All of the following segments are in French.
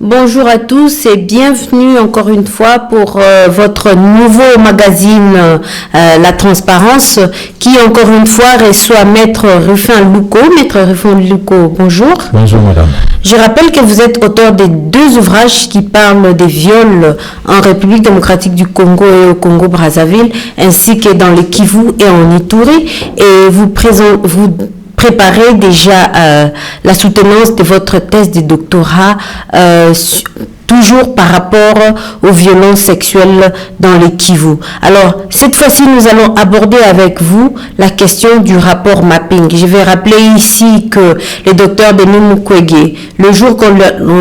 Bonjour à tous et bienvenue encore une fois pour votre nouveau magazine La Transparence qui encore une fois reçoit Maître Rufin Louko. Maître Rufin Louko, bonjour. Bonjour madame. Je rappelle que vous êtes auteur des 2 ouvrages qui parlent des viols en République démocratique du Congo et au Congo-Brazzaville ainsi que dans le Kivu et en Ituri et vous préparez déjà la soutenance de votre thèse de doctorat toujours par rapport aux violences sexuelles dans les Kivu. Alors, cette fois-ci, nous allons aborder avec vous la question du rapport mapping. Je vais rappeler ici que le docteur Denis Mukwege, le jour qu'on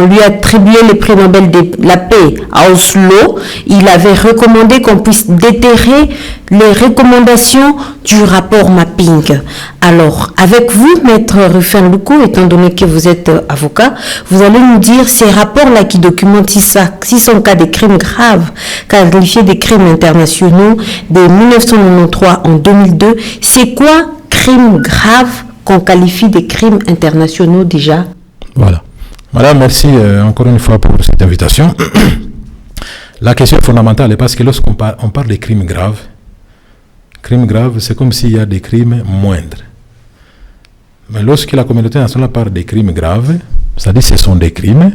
lui a attribué le prix Nobel de la paix à Oslo, il avait recommandé qu'on puisse déterrer les recommandations du rapport mapping. Alors, avec vous, Maître Rufin Louko, étant donné que vous êtes avocat, vous allez nous dire ces rapports-là qui documentent 600 cas de crimes graves, qualifiés de crimes internationaux de 1993 en 2002. C'est quoi crimes graves qu'on qualifie de crimes internationaux déjà? Voilà. Madame, merci encore une fois pour cette invitation. La question fondamentale est parce que lorsqu'on parle de crimes graves, c'est comme s'il y a des crimes moindres. Mais lorsque la communauté nationale parle des crimes graves, c'est-à-dire que ce sont des crimes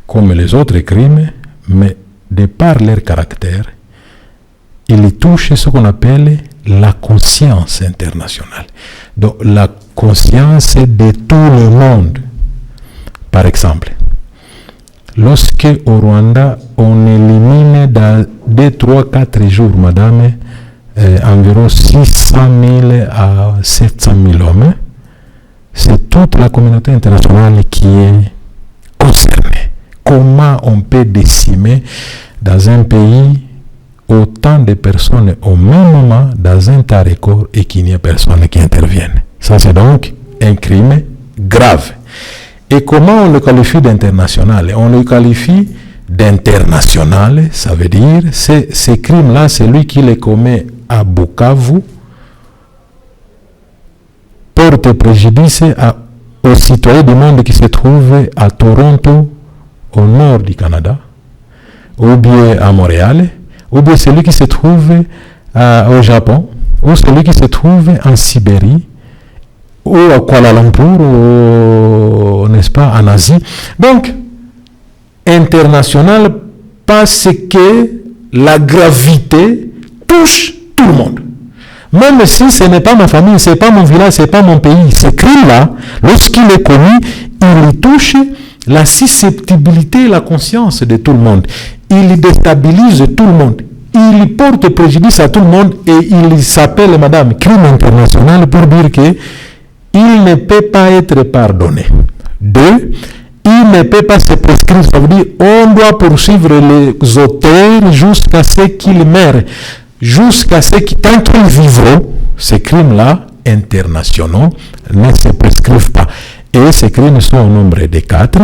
comme les autres crimes, mais de par leur caractère, ils touchent ce qu'on appelle la conscience internationale. Donc la conscience de tout le monde. Par exemple, lorsque au Rwanda, on élimine dans 2, 3, 4 jours, madame, environ 600 000 à 700 000 hommes, c'est toute la communauté internationale qui est concernée. Comment on peut décimer dans un pays autant de personnes au même moment dans un tas record et qu'il n'y a personne qui intervienne? Ça, c'est donc un crime grave. Et comment on le qualifie d'international? On le qualifie d'international, ça veut dire, ces crimes-là, c'est lui qui les commet à Bukavu, porte préjudice aux citoyens du monde qui se trouvent à Toronto, au nord du Canada, ou bien à Montréal, ou bien celui qui se trouve au Japon, ou celui qui se trouve en Sibérie, ou à Kuala Lumpur, ou, n'est-ce pas, en Asie. Donc, international parce que la gravité touche tout le monde. Même si ce n'est pas ma famille, ce n'est pas mon village, ce n'est pas mon pays. Ce crime-là, lorsqu'il est commis, il touche la susceptibilité et la conscience de tout le monde. Il déstabilise tout le monde. Il porte préjudice à tout le monde et il s'appelle, madame, crime international pour dire que il ne peut pas être pardonné. 2, il ne peut pas se prescrire. Ça veut dire on doit poursuivre les auteurs jusqu'à ce qu'ils meurent. Jusqu'à ce qu'ils, tant qu'ils vivront, ces crimes-là, internationaux, ne se prescrivent pas. Et ces crimes sont au nombre de 4.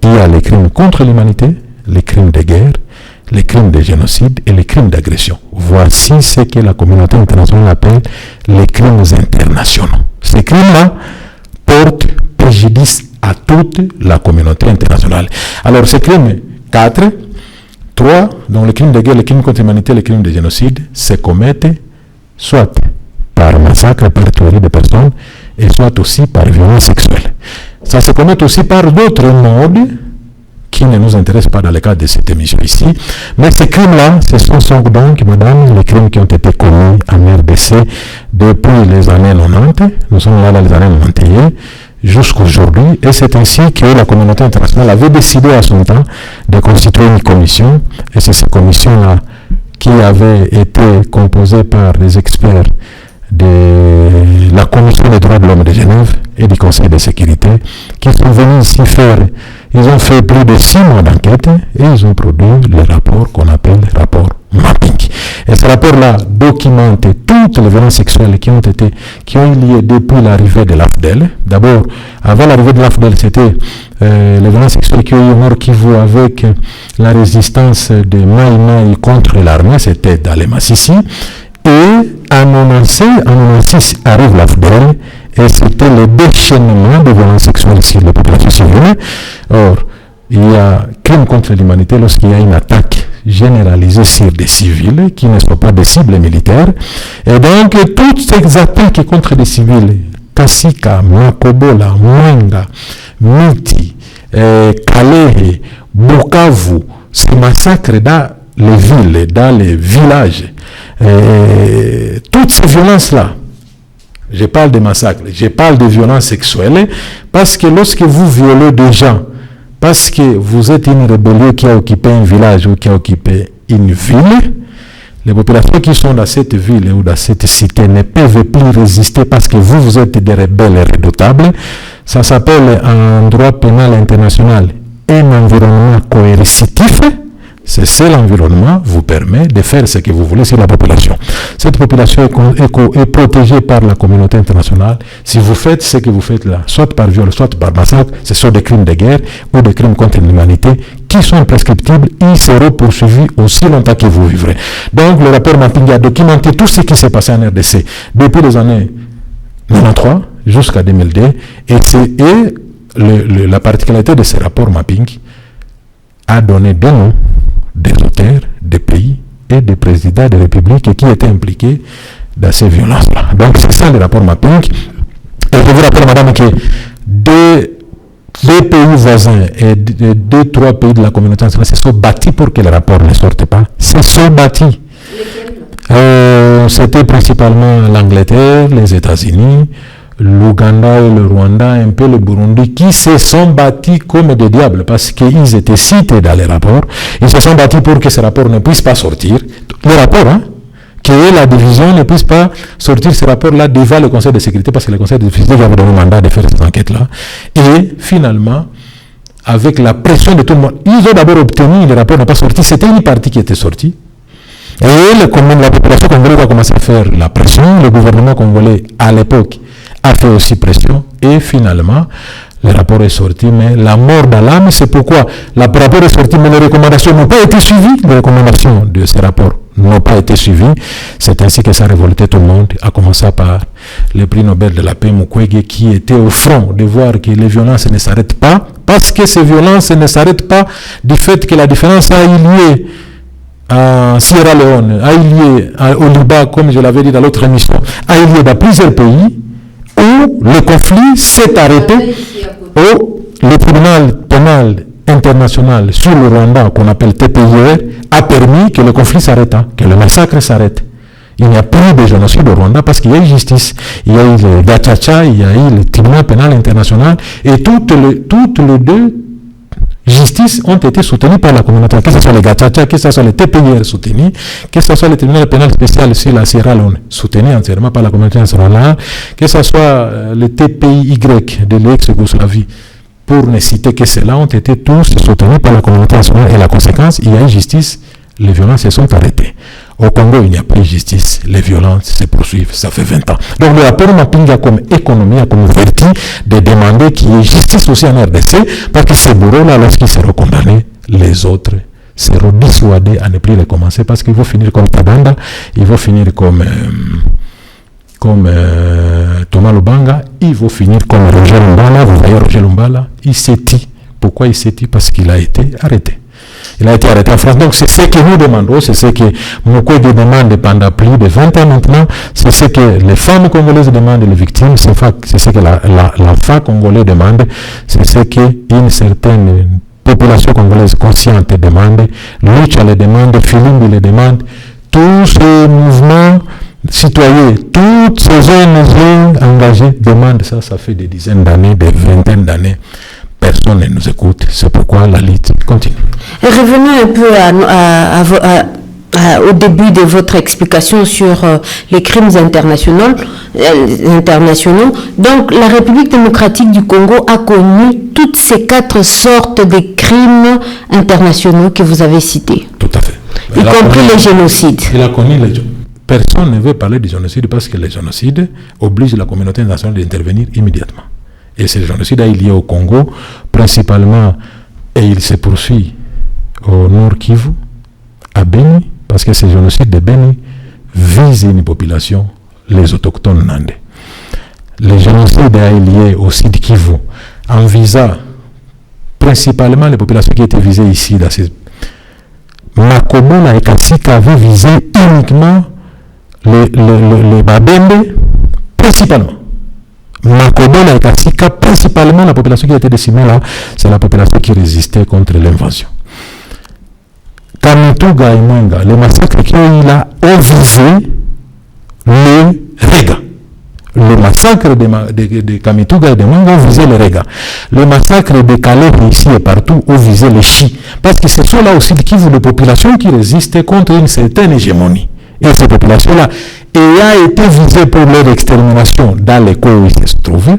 Il y a les crimes contre l'humanité, les crimes de guerre, les crimes de génocide et les crimes d'agression. Voici ce que la communauté internationale appelle les crimes internationaux. Ces crimes-là portent préjudice à toute la communauté internationale. Alors ces crimes 4, 3, donc les crimes de guerre, les crimes contre l'humanité, les crimes de génocide, se commettent soit par massacre, par tuerie de personnes, et soit aussi par violence sexuelle. Ça se commet aussi par d'autres modes qui ne nous intéressent pas dans le cadre de cette émission ici. Mais ces crimes-là, ce sont donc, madame, les crimes qui ont été commis en RDC depuis les années 90. Nous sommes là dans les années 91 jusqu'à aujourd'hui. Et c'est ainsi que la communauté internationale avait décidé à son temps de constituer une commission. Et c'est cette commission-là qui avait été composée par des experts de la Commission des droits de l'homme de Genève et du Conseil de sécurité qui sont venus ici faire Ils ont fait plus de 6 mois d'enquête et ils ont produit le rapport qu'on appelle rapport mapping. Et ce rapport-là documente toutes les violences sexuelles qui ont eu lieu depuis l'arrivée de l'AFDEL. D'abord, avant l'arrivée de l'AFDEL, c'était les violences sexuelles qui ont eu au Nord Kivu avec la résistance de Maï Maï contre l'armée, c'était dans les Massissi. Et en 1996 arrive l'AFDEL et c'était le déchaînement de violences sexuelles sur les populations civiles. Or, il y a crime contre l'humanité lorsqu'il y a une attaque généralisée sur des civils qui ne sont pas des cibles militaires. Et donc, toutes ces attaques contre des civils, Kasika, Makobola, Mwenga, Miti, Kalehe, Bukavu, ces massacres dans les villes, dans les villages, toutes ces violences-là, je parle de massacres, je parle de violences sexuelles, parce que lorsque vous violez des gens, parce que vous êtes une rébellion qui a occupé un village ou qui a occupé une ville, les populations qui sont dans cette ville ou dans cette cité ne peuvent plus résister parce que vous êtes des rebelles redoutables. Ça s'appelle en droit pénal international un environnement coercitif. C'est seul environnement vous permet de faire ce que vous voulez sur la population. Cette population est protégée par la communauté internationale. Si vous faites ce que vous faites là, soit par viol, soit par massacre, ce sont des crimes de guerre ou des crimes contre l'humanité qui sont imprescriptibles. Ils seront poursuivis aussi longtemps que vous vivrez. Donc le rapport mapping a documenté tout ce qui s'est passé en RDC depuis les années 93 jusqu'à 2002. Et la particularité de ce rapport mapping a donné des noms des auteurs, des pays et des présidents de républiques qui étaient impliqués dans ces violences-là. Donc c'est ça le rapport mapping. Et je vous rappelle, madame, que deux pays voisins et deux, trois pays de la communauté internationale se sont battus pour que le rapport ne sorte pas. Se sont battus. C'était principalement l'Angleterre, les États-Unis, l'Ouganda et le Rwanda, un peu le Burundi, qui se sont battus comme des diables parce qu'ils étaient cités dans les rapports. Ils se sont battus pour que ce rapport ne puisse pas sortir. Le rapport, que la division ne puisse pas sortir ce rapport-là devant le Conseil de sécurité parce que le Conseil de sécurité avait donné le mandat de faire cette enquête-là. Et finalement, avec la pression de tout le monde, ils ont d'abord obtenu, le rapport n'a pas sorti, c'était une partie qui était sortie. Et la population congolaise a commencé à faire la pression. Le gouvernement congolais, à l'époque, a fait aussi pression et finalement le rapport est sorti, mais la mort d'Alam, c'est pourquoi le rapport est sorti, mais les recommandations n'ont pas été suivies. Les recommandations de ce rapport n'ont pas été suivies. C'est ainsi que ça a révolté tout le monde, à commencer par le prix Nobel de la paix Mukwege, qui était au front de voir que les violences ne s'arrêtent pas, parce que ces violences ne s'arrêtent pas du fait que la différence a eu lieu à Sierra Leone, a eu lieu au Liban, comme je l'avais dit dans l'autre émission, a eu lieu dans plusieurs pays où le conflit s'est arrêté, où le tribunal pénal international sur le Rwanda, qu'on appelle TPIR, a permis que le conflit s'arrête, que le massacre s'arrête. Il n'y a plus de génocide au Rwanda parce qu'il y a eu justice. Il y a eu le Gachacha, il y a eu le tribunal pénal international, et toutes les deux justices ont été soutenues par la communauté, que ce soit les Gachacha, que ce soit les TPIR soutenus, que ce soit le tribunal pénal spécial sur la Sierra Leone, soutenu entièrement par la communauté internationale, que ce soit le TPIY de l'ex-Yougoslavie, pour ne citer que ceux-là, ont été tous soutenus par la communauté internationale. Et la conséquence, il y a eu justice, les violences se sont arrêtées. Au Congo, il n'y a plus de justice, les violences se poursuivent, ça fait 20 ans. Donc le rapport mapping a comme économie, a comme vertu de demander qu'il y ait justice aussi en RDC, parce que ces bourreaux-là, lorsqu'ils seront condamnés, les autres seront dissuadés à ne plus recommencer, parce qu'ils vont finir comme Tabanda, ils vont finir comme Thomas Lubanga, ils vont finir comme Roger Lumbala. Vous voyez Roger Lumbala, il s'est dit. Pourquoi il s'est dit? Parce qu'il a été arrêté. Il a été arrêté en France. Donc c'est ce que nous demandons, c'est ce que Mukwege demande pendant plus de 20 ans maintenant, c'est ce que les femmes congolaises demandent, les victimes, c'est ce que la femme congolaise demande, c'est ce qu'une certaine population congolaise consciente demande, Lucha le demande, Filimbi le demande, tous ces mouvements citoyens, toutes ces ONG engagées demandent ça, ça fait des dizaines d'années, des vingtaines d'années. Personne ne nous écoute, c'est pourquoi la lutte continue. Et revenons un peu au début de votre explication sur les crimes internationaux. Donc, la République démocratique du Congo a connu toutes ces 4 sortes de crimes internationaux que vous avez cités. Tout à fait. Y compris les génocides. Il a connu les génocides. Personne ne veut parler de génocide parce que les génocides obligent la communauté internationale d'intervenir immédiatement. Et ce génocide a eu lieu au Congo, principalement, et il se poursuit au Nord Kivu, à Beni, parce que ce génocide de Beni vise une population, les autochtones nandais. Le génocide a eu lieu au Sud Kivu, en visant principalement les populations qui étaient visées ici. Dans ces... Makobola et Kassika avaient visé uniquement les Babembe, principalement. Makobola et Kassika, principalement la population qui a été décimée là, c'est la population qui résistait contre l'invasion. Kamituga et Mwenga, les massacres qui ont eu là ont visé le Rega. Le massacre de Kamituga et de Mwenga ont visé le Rega. Le massacre de Calais ici et partout ont visé les Chi. Parce que ce sont là aussi des populations qui résistaient contre une certaine hégémonie. Et ces populations-là ayant été visées pour leur extermination dans les coins où ils se trouvaient,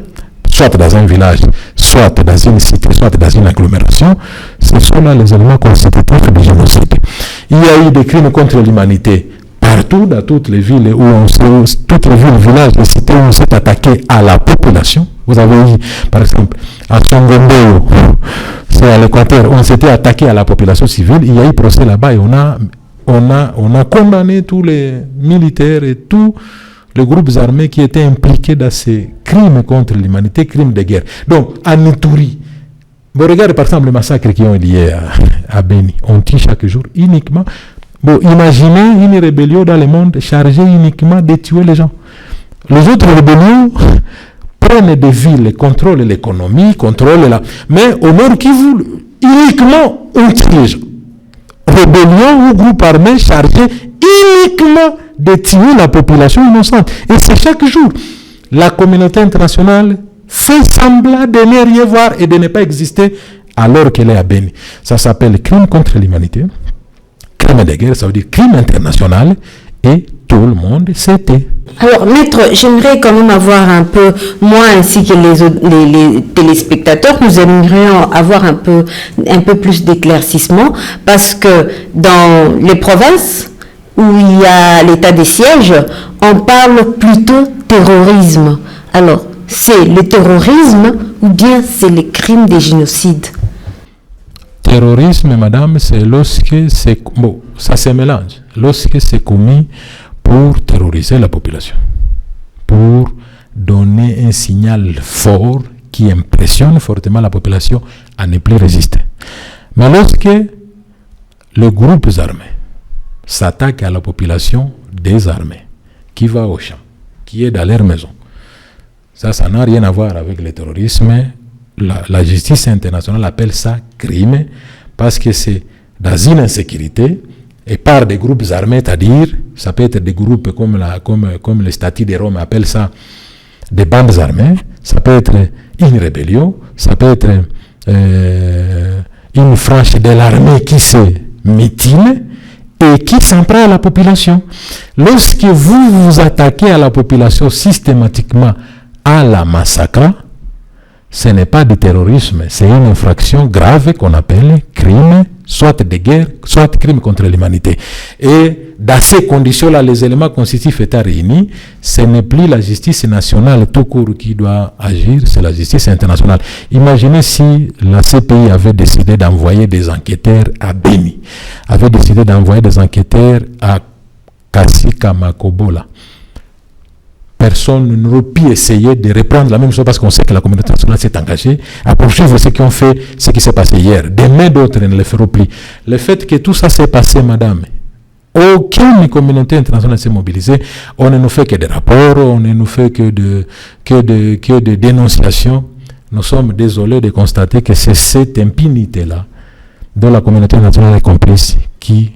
soit dans un village, soit dans une cité, soit dans une agglomération, ce sont là les éléments constitutifs du génocide. Il y a eu des crimes contre l'humanité partout, dans toutes les villes toutes les villes, villages, les cités où on s'est attaqué à la population. Vous avez eu, par exemple, à Songombo, c'est à l'Équateur, on s'était attaqué à la population civile. Il y a eu procès là-bas et on a condamné tous les militaires et tous les groupes armés qui étaient impliqués dans ces crimes contre l'humanité, crimes de guerre. Donc, à Nitouri, vous regardez par exemple les massacres qui ont lié à Beni. On tue chaque jour uniquement. Bon, imaginez une rébellion dans le monde chargée uniquement de tuer les gens. Les autres rébellions prennent des villes, contrôlent l'économie, contrôlent la... Mais au Nord Kivu, uniquement, on tue les gens. Rébellion ou groupe armé chargé uniquement de tuer la population innocente. Et c'est chaque jour. La communauté internationale fait semblant de ne rien voir et de ne pas exister alors qu'elle est à Beni. Ça s'appelle crime contre l'humanité. Crime de guerre, ça veut dire crime international. Et tout le monde s'était. Alors, maître, j'aimerais quand même avoir un peu, moi ainsi que les téléspectateurs, nous aimerions avoir un peu plus d'éclaircissement parce que dans les provinces où il y a l'état de siège, on parle plutôt terrorisme. Alors, c'est le terrorisme ou bien c'est les crimes des génocides? Terrorisme, madame, c'est lorsque c'est... Bon, ça se mélange. Lorsque c'est commis pour terroriser la population, pour donner un signal fort qui impressionne fortement la population à ne plus résister. Mais lorsque les groupes armés s'attaquent à la population désarmée, qui va au champ, qui est dans leur maison, ça n'a rien à voir avec le terrorisme. La justice internationale appelle ça crime parce que c'est dans une insécurité et par des groupes armés, c'est-à-dire, ça peut être des groupes comme le statut de Rome appelle ça des bandes armées, ça peut être une rébellion, ça peut être une frange de l'armée qui se mutile et qui s'en prend à la population. Lorsque vous vous attaquez à la population systématiquement à la massacre, ce n'est pas du terrorisme, c'est une infraction grave qu'on appelle crime, soit de guerre, soit crime contre l'humanité. Et dans ces conditions-là, les éléments constitutifs étant réunis, ce n'est plus la justice nationale tout court qui doit agir, c'est la justice internationale. Imaginez si la CPI avait décidé d'envoyer des enquêteurs à Beni, avait décidé d'envoyer des enquêteurs à Kassika Makobola. Personne n'aurait pu essayer de reprendre la même chose parce qu'on sait que la communauté nationale s'est engagée à poursuivre ce qui ont fait, ce qui s'est passé hier. Demain, d'autres ne le feront plus. Le fait que tout ça s'est passé, madame, aucune communauté internationale s'est mobilisée. On ne nous fait que des rapports, on ne nous fait que de dénonciations. Nous sommes désolés de constater que c'est cette impunité-là dont la communauté internationale est complice qui,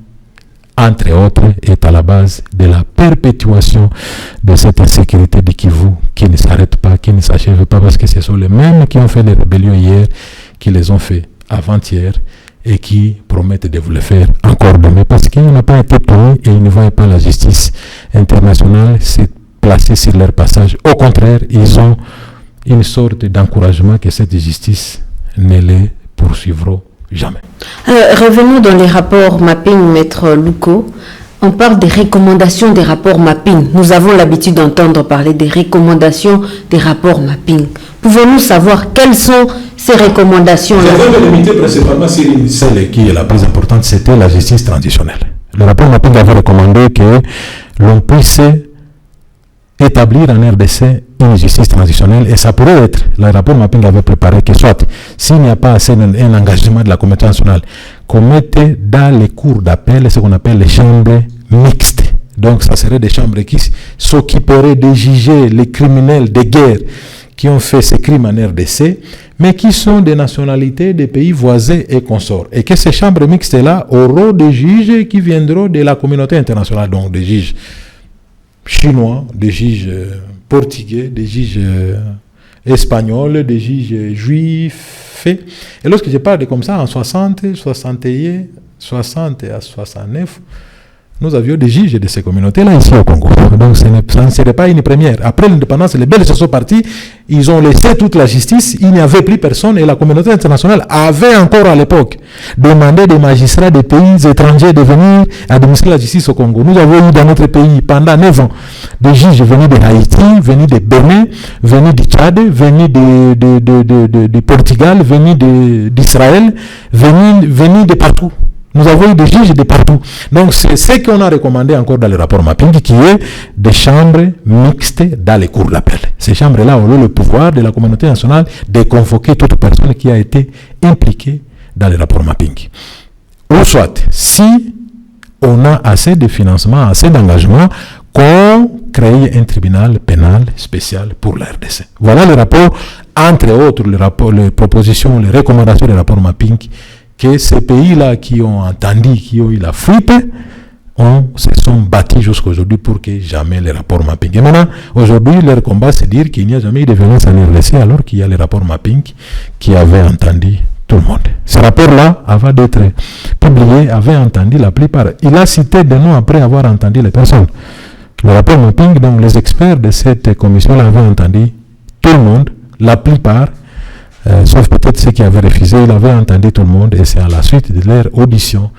entre autres, est à la base de la perpétuation de cette insécurité du Kivu qui ne s'arrête pas, qui ne s'achève pas, parce que ce sont les mêmes qui ont fait les rébellions hier, qui les ont fait avant-hier, et qui promettent de vous le faire encore demain parce qu'ils n'ont pas été punis et ils ne voient pas la justice internationale se placer sur leur passage. Au contraire, ils ont une sorte d'encouragement que cette justice ne les poursuivra jamais. Revenons dans les rapports mapping, Maître Louko. On parle des recommandations des rapports mapping. Nous avons l'habitude d'entendre parler des recommandations des rapports mapping. Pouvons-nous savoir quelles sont ces recommandations? Je vais me limiter principalement sur celle qui est la plus importante, c'était la justice transitionnelle. Le rapport mapping avait recommandé que l'on puisse établir en RDC une justice transitionnelle et ça pourrait être, le rapport mapping avait préparé que soit, s'il n'y a pas assez un engagement de la communauté nationale, qu'on mette dans les cours d'appel ce qu'on appelle les chambres mixtes. Donc ça serait des chambres qui s'occuperaient de juger les criminels de guerre qui ont fait ces crimes en RDC, mais qui sont des nationalités des pays voisins et consorts. Et que ces chambres mixtes-là auront des juges qui viendront de la communauté internationale, donc des juges chinois, des juges portugais, des juges espagnols, des juges juifs. Et lorsque je parle de comme ça, en 60, 61, 60 à 69, nous avions des juges de ces communautés-là ici au Congo. Donc ça ne serait pas une première. Après l'indépendance, les Belges sont partis, ils ont laissé toute la justice, il n'y avait plus personne et la communauté internationale avait encore à l'époque demandé des magistrats des pays étrangers de venir administrer la justice au Congo. Nous avons eu dans notre pays pendant 9 ans des juges venus de Haïti, venus de Bénin, venus du Tchad, venus de Portugal, venus d'Israël, venus de partout. Nous avons eu des juges de partout. Donc, c'est ce qu'on a recommandé encore dans le rapport mapping, qui est des chambres mixtes dans les cours d'appel. Ces chambres-là ont le pouvoir de la communauté nationale de convoquer toute personne qui a été impliquée dans le rapport mapping. Ou soit, si on a assez de financement, assez d'engagement, qu'on crée un tribunal pénal spécial pour la RDC. Voilà le rapport, entre autres, les propositions, les recommandations du rapport mapping, que ces pays-là qui ont entendu, qui ont eu la fuite, se sont battus jusqu'à aujourd'hui pour que jamais les rapports mapping. Et maintenant, aujourd'hui, leur combat, c'est dire qu'il n'y a jamais eu de violence en RDC alors qu'il y a les rapports mapping qui avaient entendu tout le monde. Ce rapport-là, avant d'être publié, avait entendu la plupart. Il a cité des noms après avoir entendu les personnes. Le rapport mapping, donc les experts de cette commission-là avaient entendu tout le monde, la plupart, sauf peut-être ceux qui avaient refusé, ils avaient entendu tout le monde et c'est à la suite de leur audition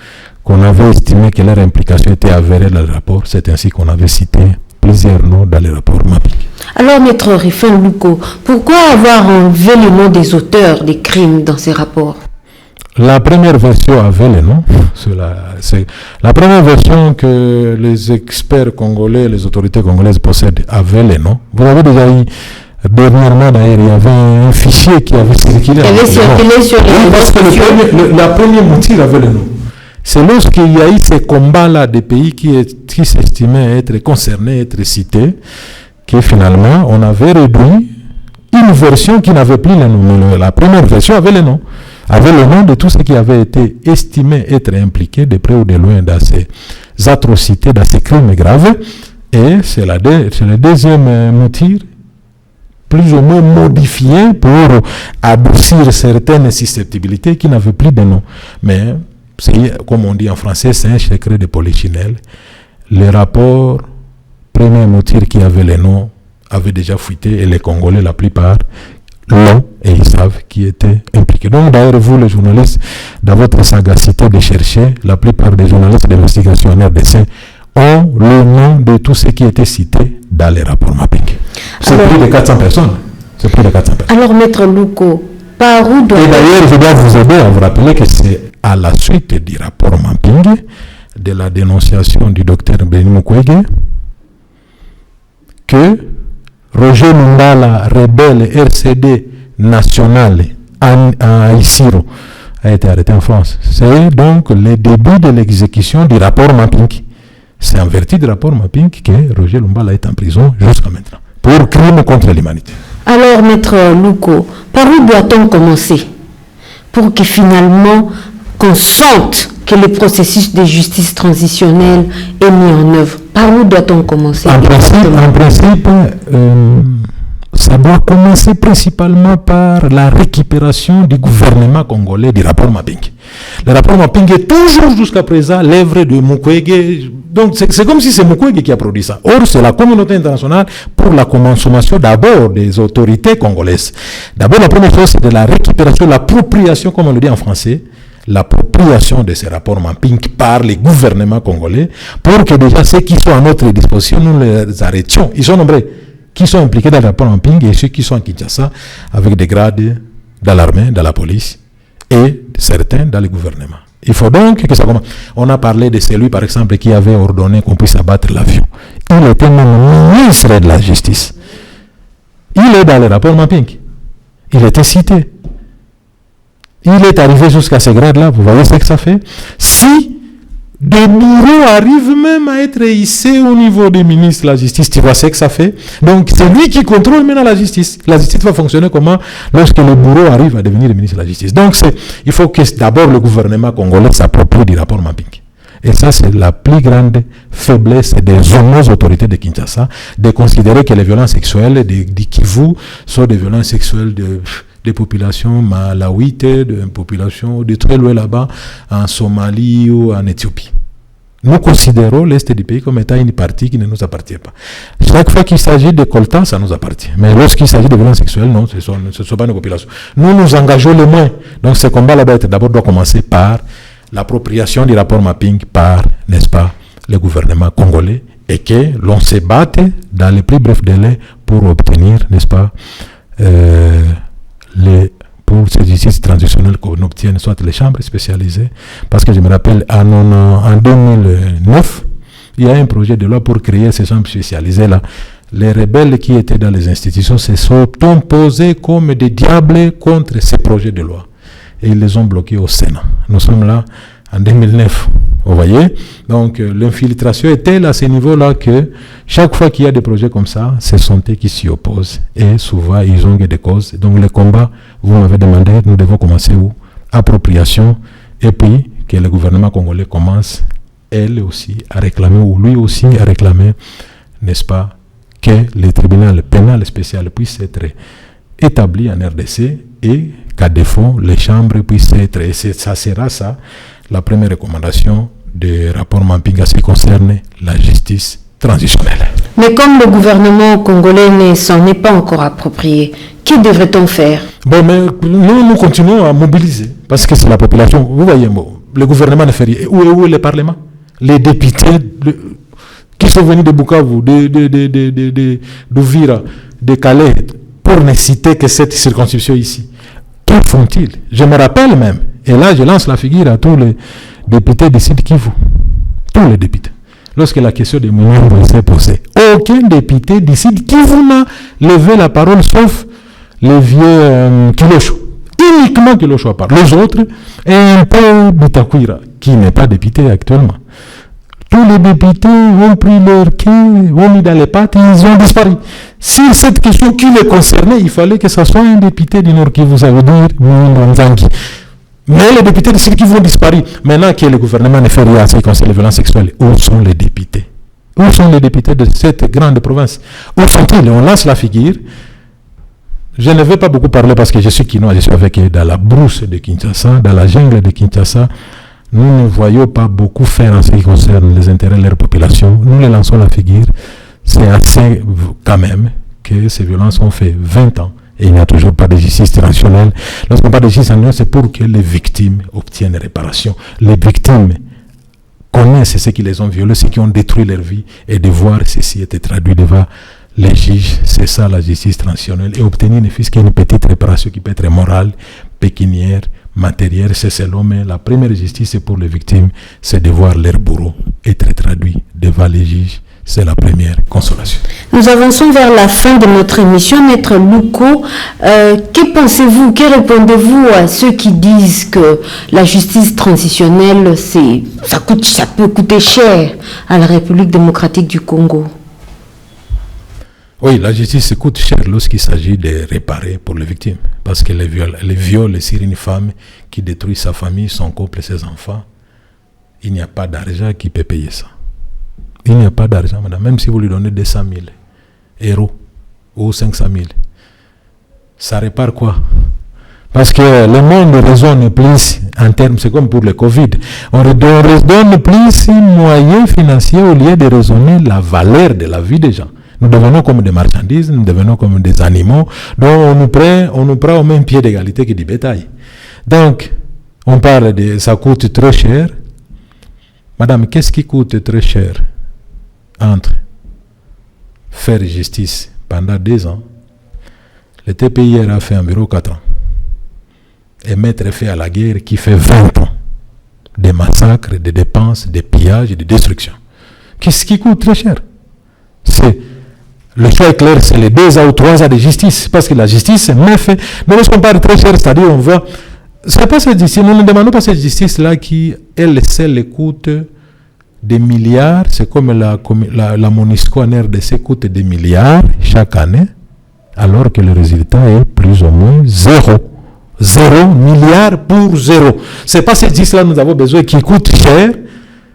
qu'on avait estimé que leur implication était avérée dans le rapport. C'est ainsi qu'on avait cité plusieurs noms dans le rapport mapping. Alors, Maître Rifin Louko, pourquoi avoir enlevé les noms des auteurs des crimes dans ces rapports? La première version avait les noms. C'est la première version que les experts congolais, les autorités congolaises possèdent, avait les noms. Vous avez déjà eu dernièrement, d'ailleurs, il y avait un fichier qui avait circulé. Qui avait circulé sur les parce que la première mouture avait le nom. C'est lorsqu'il y a eu ces combats-là des pays qui s'estimaient être concernés, être cités, que finalement, on avait réduit une version qui n'avait plus les noms. La première version avait les noms. Avait le nom de tous ceux qui avaient été estimés être impliqués de près ou de loin dans ces atrocités, dans ces crimes graves. Et c'est le deuxième mouture, plus ou moins modifié pour adoucir certaines susceptibilités qui n'avaient plus de nom. Mais, comme on dit en français, c'est un secret de polichinelle. Les rapports, premier mouture qui avait les noms, avaient déjà fuité et les Congolais, la plupart, l'ont et ils savent qui était impliqué. Donc d'ailleurs, vous les journalistes, dans votre sagacité de chercher, la plupart des journalistes d'investigation en RDC ont le nom de tous ceux qui étaient cités dans les rapports mapping. C'est plus de 400 personnes. C'est plus de 400 personnes. Alors, Maître Louko, par où doit... Et d'ailleurs, je dois vous aider à vous rappeler que c'est à la suite du rapport mapping, de la dénonciation du docteur Béni Mukwege, que Roger Lungala, rebelle RCD national à Isiro, a été arrêté en France. C'est donc le début de l'exécution du rapport mapping. C'est en vertu du rapport mapping que Roger Lumbala est en prison jusqu'à maintenant, pour crime contre l'humanité. Alors, Maître Louko, par où doit-on commencer pour que finalement, qu'on sente que le processus de justice transitionnelle est mis en œuvre? Par où doit-on commencer? En principe, ça doit commencer principalement par la récupération du gouvernement congolais du rapport Mapping. Le rapport Mapping est toujours jusqu'à présent l'œuvre de Mukwege. Donc c'est comme si c'est Mukwege qui a produit ça. Or, c'est la communauté internationale pour la consommation d'abord des autorités congolaises. D'abord, la première chose, c'est de la récupération, l'appropriation, comme on le dit en français, l'appropriation de ces rapports Mapping par les gouvernements congolais pour que déjà ceux qui sont à notre disposition, nous les arrêtions. Ils sont nombreux qui sont impliqués dans le rapport Mapping et ceux qui sont à Kinshasa avec des grades dans l'armée, dans la police et certains dans le gouvernement. Il faut donc que ça commence. On a parlé de celui, par exemple, qui avait ordonné qu'on puisse abattre l'avion. Il était même ministre de la Justice. Il est dans le rapport Mapping. Il était cité. Il est arrivé jusqu'à ces grades-là. Vous voyez ce que ça fait? Si des bourreaux arrivent même à être hissés au niveau des ministres de la Justice, tu vois ce que ça fait? Donc, c'est lui qui contrôle maintenant la justice. La justice va fonctionner comment? Lorsque le bourreau arrive à devenir le ministre de la Justice. Donc, il faut que d'abord le gouvernement congolais s'approprie du rapport Mapping. Et ça, c'est la plus grande faiblesse des hommes autorités de Kinshasa, de considérer que les violences sexuelles du Kivu sont des violences sexuelles des populations malawites, de populations de très loin là-bas, en Somalie ou en Éthiopie. Nous considérons l'Est du pays comme étant une partie qui ne nous appartient pas. Chaque fois qu'il s'agit de coltan, ça nous appartient. Mais lorsqu'il s'agit de violences sexuelles, non, ce ne sont pas nos populations. Nous nous engageons le moins. Donc ce combat là-bas d'abord doit commencer par l'appropriation du rapport Mapping par, n'est-ce pas, le gouvernement congolais et que l'on se batte dans les plus brefs délais pour obtenir, n'est-ce pas, pour ces justices transitionnelles qu'on obtienne, soit les chambres spécialisées, parce que je me rappelle en 2009, il y a un projet de loi pour créer ces chambres spécialisées là. Les rebelles qui étaient dans les institutions se sont opposés comme des diables contre ces projets de loi et ils les ont bloqués au Sénat. Nous sommes là en 2009. Vous voyez? Donc, l'infiltration est telle à ce niveau-là que chaque fois qu'il y a des projets comme ça, ce sont eux qui s'y opposent. Et souvent, ils ont des causes. Donc, le combat, vous m'avez demandé, nous devons commencer où? Appropriation. Et puis, que le gouvernement congolais commence, elle aussi, à réclamer, ou lui aussi, à réclamer, n'est-ce pas, que le tribunal pénal spécial puisse être établi en RDC et qu'à défaut, les chambres puissent être. Et ça sera ça, la première recommandation du rapport Mapping à ce qui concerne la justice transitionnelle. Mais comme le gouvernement congolais ne s'en est pas encore approprié, que devrait-on faire? Bon, mais nous continuons à mobiliser, parce que c'est la population. Vous voyez, le gouvernement ne fait rien. Où est le Parlement? Les députés qui sont venus de Bukavu, d'Ouvira, de Calais, pour ne citer que cette circonscription ici. Que font-ils? Je me rappelle même, et là je lance la figure à tous les députés du Sud Kivu, tous les députés. Lorsque la question des Mouniambo s'est posée, aucun député du Sud Kivu n'a levé la parole, sauf les vieux Kilosho. Uniquement Kilosho parle. Les autres, et un peu Bitakwira, qui n'est pas député actuellement. Tous les députés ont pris leur quai, ont mis dans les pattes et ils ont disparu. Si cette question qui les concernait, il fallait que ce soit un député du Nord Kivu, ça veut dire Mwanzangi. Mais les députés du Sud Kivu vont disparaître. Maintenant que le gouvernement ne fait rien à ce qui concerne les violences sexuelles, où sont les députés? Où sont les députés de cette grande province? Où sont-ils? On lance la figure. Je ne vais pas beaucoup parler parce que je suis quinois, je suis avec eux dans la brousse de Kinshasa, dans la jungle de Kinshasa. Nous ne voyons pas beaucoup faire en ce qui concerne les intérêts de leur population. Nous les lançons la figure. C'est assez quand même que ces violences ont fait 20 ans et il n'y a toujours pas de justice transitionnelle. Lorsqu'on parle de justice transitionnelle, c'est pour que les victimes obtiennent réparation. Les victimes connaissent ceux qui les ont violés, ceux qui ont détruit leur vie et de voir ceci être traduit devant les juges. C'est ça la justice transitionnelle. Et obtenir ne fût qu'une petite réparation qui peut être morale, pécuniaire, matérielle, c'est selon, mais la première justice c'est pour les victimes, c'est de voir leur bourreau être traduit devant les juges. C'est la première consolation. Nous avançons vers la fin de notre émission. Maître Louko, que pensez-vous, que répondez-vous à ceux qui disent que la justice transitionnelle, ça peut coûter cher à la République démocratique du Congo? Oui, la justice coûte cher lorsqu'il s'agit de réparer pour les victimes. Parce que les viols sur une femme qui détruit sa famille, son couple et ses enfants, il n'y a pas d'argent qui peut payer ça. Il n'y a pas d'argent, madame. Même si vous lui donnez 200 000 euros ou 500 000, Ça répare quoi? Parce que le monde raisonne plus en termes, c'est comme pour le Covid. On redonne plus moyens financiers au lieu de raisonner la valeur de la vie des gens. Nous devenons comme des marchandises, nous devenons comme des animaux, donc on nous prend au même pied d'égalité que du bétail. Donc, on parle de ça coûte trop cher. Madame, qu'est-ce qui coûte très cher entre faire justice pendant 2 ans, le TPIR a fait environ 4 ans, et mettre fin à la guerre qui fait 20 ans, des massacres, des dépenses, des pillages, des destructions. Qu'est-ce qui coûte très cher? C'est le choix est clair, c'est les 2 ans ou 3 ans de justice, parce que la justice est mal faite. Mais lorsqu'on parle très cher, c'est-à-dire on voit, c'est pas cette justice, nous ne demandons pas cette justice-là qui, elle seule, coûte des milliards. C'est comme la MONUSCO en RDC coûte des milliards chaque année, alors que le résultat est plus ou moins 0. 0 milliard pour 0. C'est pas cette justice-là nous avons besoin qui coûte cher,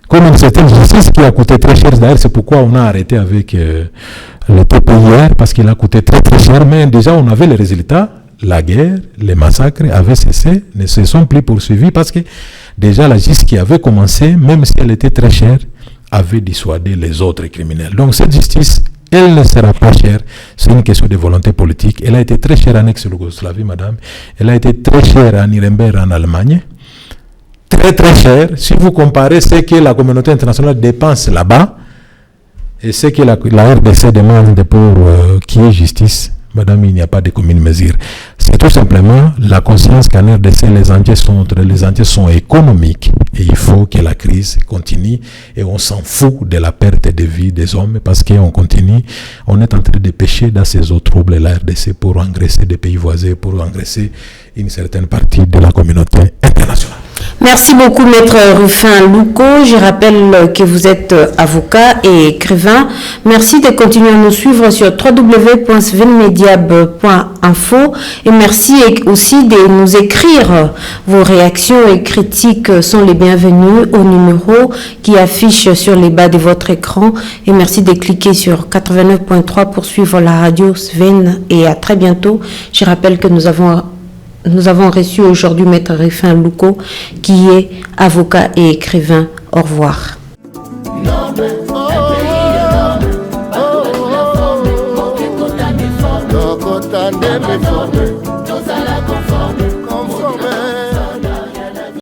comme une certaine justice qui a coûté très cher. D'ailleurs, c'est pourquoi on a arrêté avec le TPIR, parce qu'il a coûté très très cher, mais déjà on avait les résultats. La guerre, les massacres avaient cessé, ne se sont plus poursuivis parce que déjà la justice qui avait commencé, même si elle était très chère, avait dissuadé les autres criminels. Donc cette justice, elle ne sera pas chère, c'est une question de volonté politique. Elle a été très chère en ex-Yougoslavie, madame. Elle a été très chère à Nuremberg en Allemagne. Très très chère. Si vous comparez ce que la communauté internationale dépense là-bas et ce que la RDC demande pour qu'il y ait justice, madame, il n'y a pas de commune mesure. C'est tout simplement la conscience qu'en RDC, les enjeux sont économiques et il faut que la crise continue et on s'en fout de la perte de vie des hommes parce qu'on continue, on est en train de pêcher dans ces eaux troubles la RDC pour engraisser des pays voisins, pour engraisser une certaine partie de la communauté internationale. Merci beaucoup, Maître Rufin Louko. Je rappelle que vous êtes avocat et écrivain. Merci de continuer à nous suivre sur www.svenmediab.info et merci aussi de nous écrire. Vos réactions et critiques sont les bienvenues au numéro qui affiche sur les bas de votre écran et merci de cliquer sur 89.3 pour suivre la radio Sven et à très bientôt. Je rappelle que nous avons reçu aujourd'hui Maître Rufin Louko, qui est avocat et écrivain. Au revoir. Oh,